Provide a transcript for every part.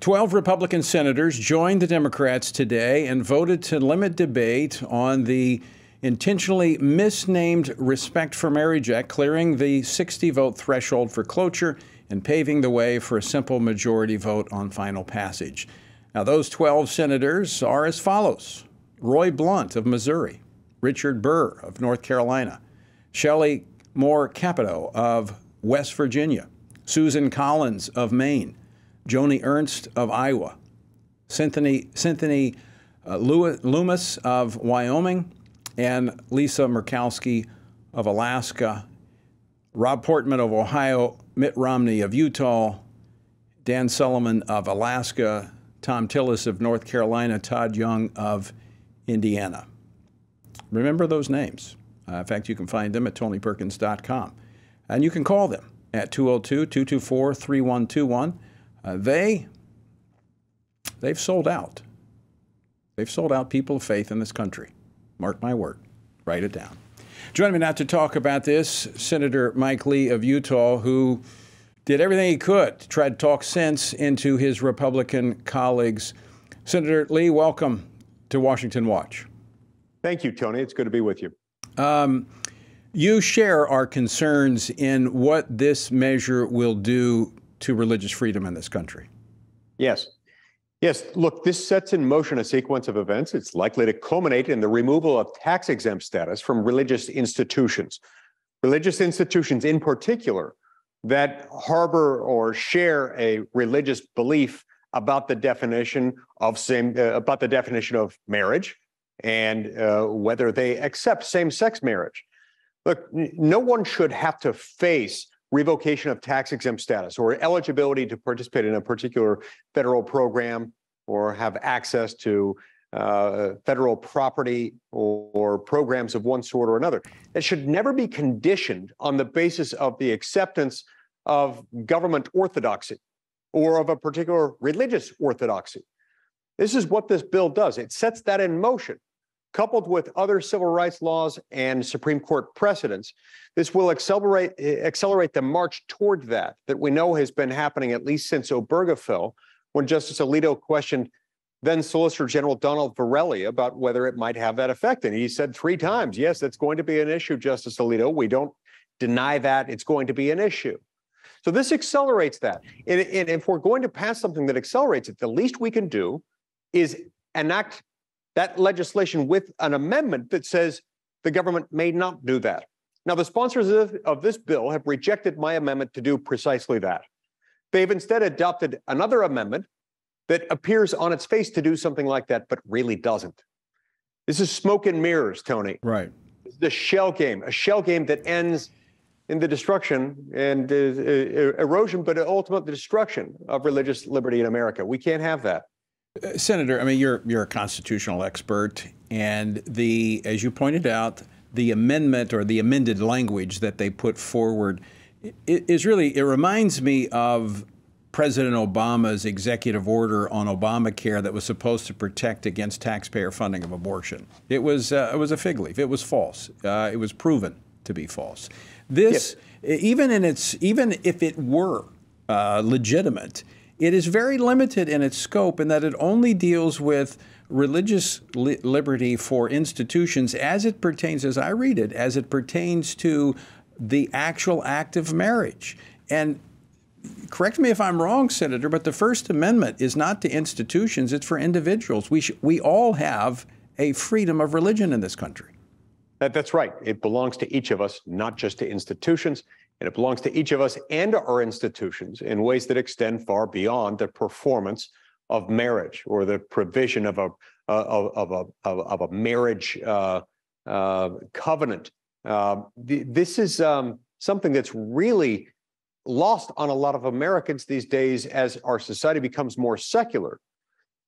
12 Republican senators joined the Democrats today and voted to limit debate on the intentionally misnamed Respect for Marriage Act, clearing the 60-vote threshold for cloture and paving the way for a simple majority vote on final passage. Now, those 12 senators are as follows: Roy Blunt of Missouri, Richard Burr of North Carolina, Shelley Moore Capito of West Virginia, Susan Collins of Maine, Joni Ernst of Iowa, Cynthia Loomis of Wyoming, and Lisa Murkowski of Alaska, Rob Portman of Ohio, Mitt Romney of Utah, Dan Sullivan of Alaska, Tom Tillis of North Carolina, Todd Young of Indiana. Remember those names. In fact, you can find them at TonyPerkins.com. And you can call them at 202-224-3121. They've sold out. They've sold out people of faith in this country. Mark my word. Write it down. Joining me now to talk about this, Senator Mike Lee of Utah, who did everything he could to try to talk sense into his Republican colleagues. Senator Lee, welcome to Washington Watch. Thank you, Tony. It's good to be with you. You share our concerns in what this measure will do to religious freedom in this country. Yes. Yes. Look, this sets in motion a sequence of events. It's likely to culminate in the removal of tax-exempt status from religious institutions. Religious institutions in particular that harbor or share a religious belief about the definition of marriage and whether they accept same-sex marriage. Look, no one should have to face revocation of tax-exempt status or eligibility to participate in a particular federal program or have access to federal property or programs of one sort or another. It should never be conditioned on the basis of the acceptance of government orthodoxy or of a particular religious orthodoxy. This is what this bill does. It sets that in motion. Coupled with other civil rights laws and Supreme Court precedents, this will accelerate the march toward that we know has been happening at least since Obergefell, when Justice Alito questioned then Solicitor General Donald Verrilli about whether it might have that effect. And he said 3 times, yes, that's going to be an issue, Justice Alito. We don't deny that it's going to be an issue. So this accelerates that. And if we're going to pass something that accelerates it, the least we can do is enact that legislation with an amendment that says the government may not do that. Now, the sponsors of this bill have rejected my amendment to do precisely that. They've instead adopted another amendment that appears on its face to do something like that, but really doesn't. This is smoke and mirrors, Tony. Right. It's the shell game, a shell game that ends in the destruction and erosion, but ultimately the destruction of religious liberty in America. We can't have that. Senator, I mean, you're a constitutional expert, and as you pointed out, the amendment or the amended language that they put forward is really, it reminds me of President Obama's executive order on Obamacare that was supposed to protect against taxpayer funding of abortion. It was a fig leaf. It was false. It was proven to be false. This, yes. even if it were legitimate, it is very limited in its scope in that it only deals with religious liberty for institutions as it pertains, as I read it, as it pertains to the actual act of marriage. And correct me if I'm wrong, Senator, but the First Amendment is not to institutions, it's for individuals. We all have a freedom of religion in this country. That's right. It belongs to each of us, not just to institutions. And it belongs to each of us and our institutions in ways that extend far beyond the performance of marriage or the provision of a marriage covenant. This is something that's really lost on a lot of Americans these days as our society becomes more secular.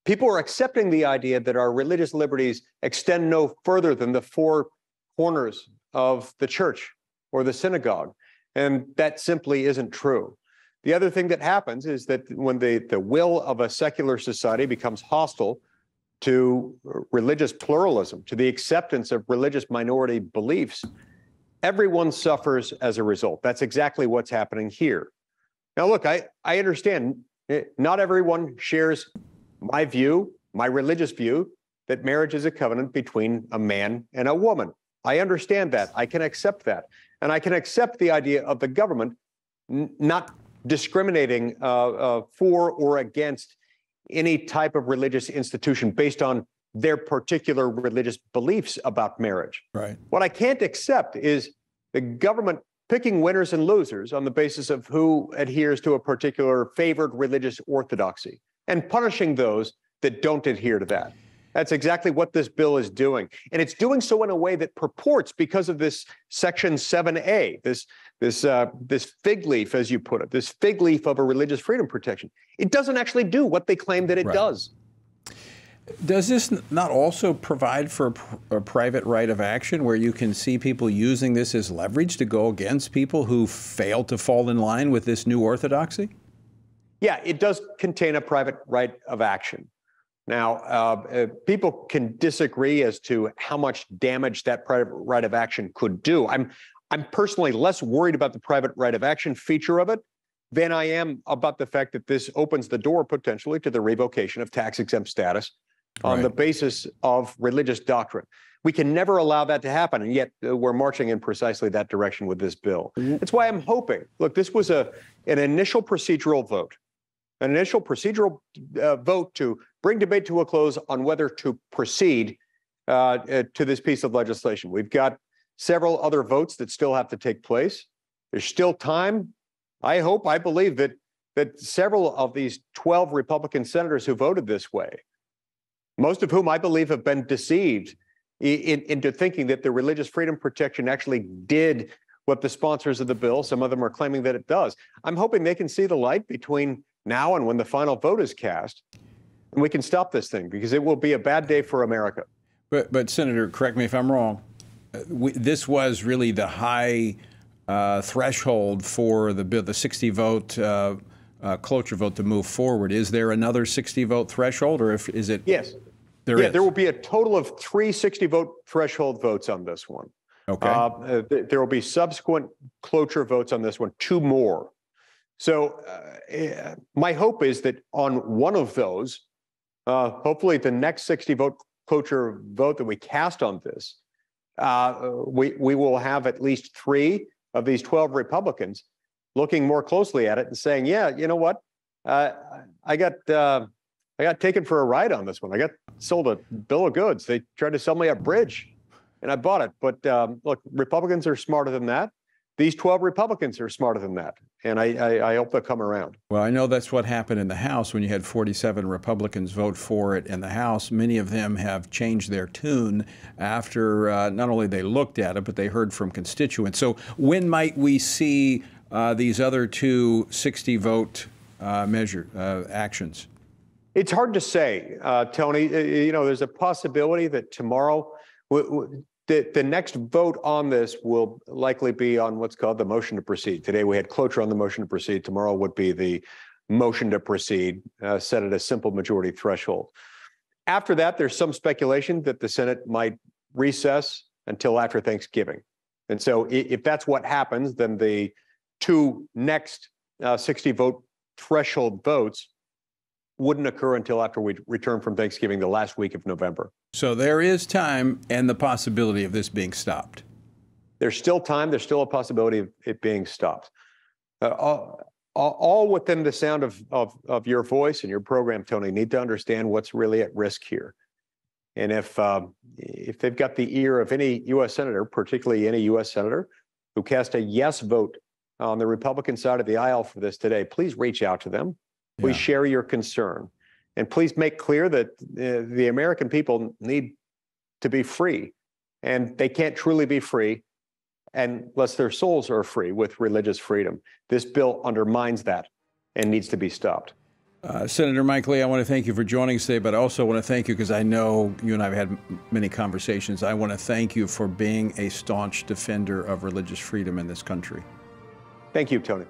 People are accepting the idea that our religious liberties extend no further than the 4 corners of the church or the synagogue. And that simply isn't true. The other thing that happens is that when the will of a secular society becomes hostile to religious pluralism, to the acceptance of religious minority beliefs, everyone suffers as a result. That's exactly what's happening here. Now, look, I understand Not everyone shares my view, my religious view, that marriage is a covenant between a man and a woman. I understand that. I can accept that. And I can accept the idea of the government not discriminating for or against any type of religious institution based on their particular religious beliefs about marriage. Right. What I can't accept is the government picking winners and losers on the basis of who adheres to a particular favored religious orthodoxy and punishing those that don't adhere to that. That's exactly what this bill is doing. And it's doing so in a way that purports, because of this Section 7A, this fig leaf, as you put it, this fig leaf of a religious freedom protection. It doesn't actually do what they claim that it does. Does this not also provide for a private right of action where you can see people using this as leverage to go against people who fail to fall in line with this new orthodoxy? Yeah, it does contain a private right of action. Now, people can disagree as to how much damage that private right of action could do. I'm personally less worried about the private right of action feature of it than I am about the fact that this opens the door potentially to the revocation of tax-exempt status on the basis of religious doctrine. We can never allow that to happen, and yet we're marching in precisely that direction with this bill. That's why I'm hoping, look, this was an initial procedural vote. An initial procedural vote to bring debate to a close on whether to proceed to this piece of legislation. We've got several other votes that still have to take place. There's still time. I hope, I believe that several of these 12 Republican senators who voted this way, most of whom I believe have been deceived into thinking that the religious freedom protection actually did what the sponsors of the bill, some of them are claiming that it does. I'm hoping they can see the light between now and when the final vote is cast, and we can stop this thing, because it will be a bad day for America. But Senator, correct me if I'm wrong, this was really the high threshold for the bill, the 60-vote cloture vote to move forward. Is there another 60-vote threshold, or is it? Yes. There is. There will be a total of 3 60-vote threshold votes on this one. Okay. There will be subsequent cloture votes on this one, 2 more. So my hope is that on one of those, hopefully the next 60-vote cloture vote that we cast on this, we will have at least 3 of these 12 Republicans looking more closely at it and saying, yeah, you know what, I got taken for a ride on this one. I got sold a bill of goods. They tried to sell me a bridge, and I bought it. But look, Republicans are smarter than that. These 12 Republicans are smarter than that, and I hope they'll come around. Well, I know that's what happened in the House when you had 47 Republicans vote for it in the House. Many of them have changed their tune after not only they looked at it, but they heard from constituents. So when might we see these other 2 60-vote actions? It's hard to say, Tony. You know, there's a possibility that tomorrow the next vote on this will likely be on what's called the motion to proceed. Today we had cloture on the motion to proceed. Tomorrow would be the motion to proceed, set at a simple majority threshold. After that, there's some speculation that the Senate might recess until after Thanksgiving. And so if that's what happens, then the 2 next 60-vote threshold votes wouldn't occur until after we return from Thanksgiving, the last week of November. So there is time and the possibility of this being stopped. There's still time. There's still a possibility of it being stopped. All within the sound of your voice and your program, Tony, need to understand what's really at risk here. And if they've got the ear of any U.S. senator, particularly any U.S. senator who cast a yes vote on the Republican side of the aisle for this today, please reach out to them. Please share your concern. And please make clear that the American people need to be free. And they can't truly be free unless their souls are free with religious freedom. This bill undermines that and needs to be stopped. Senator Mike Lee, I want to thank you for joining us today, but I also want to thank you because I know you and I have had many conversations. I want to thank you for being a staunch defender of religious freedom in this country. Thank you, Tony.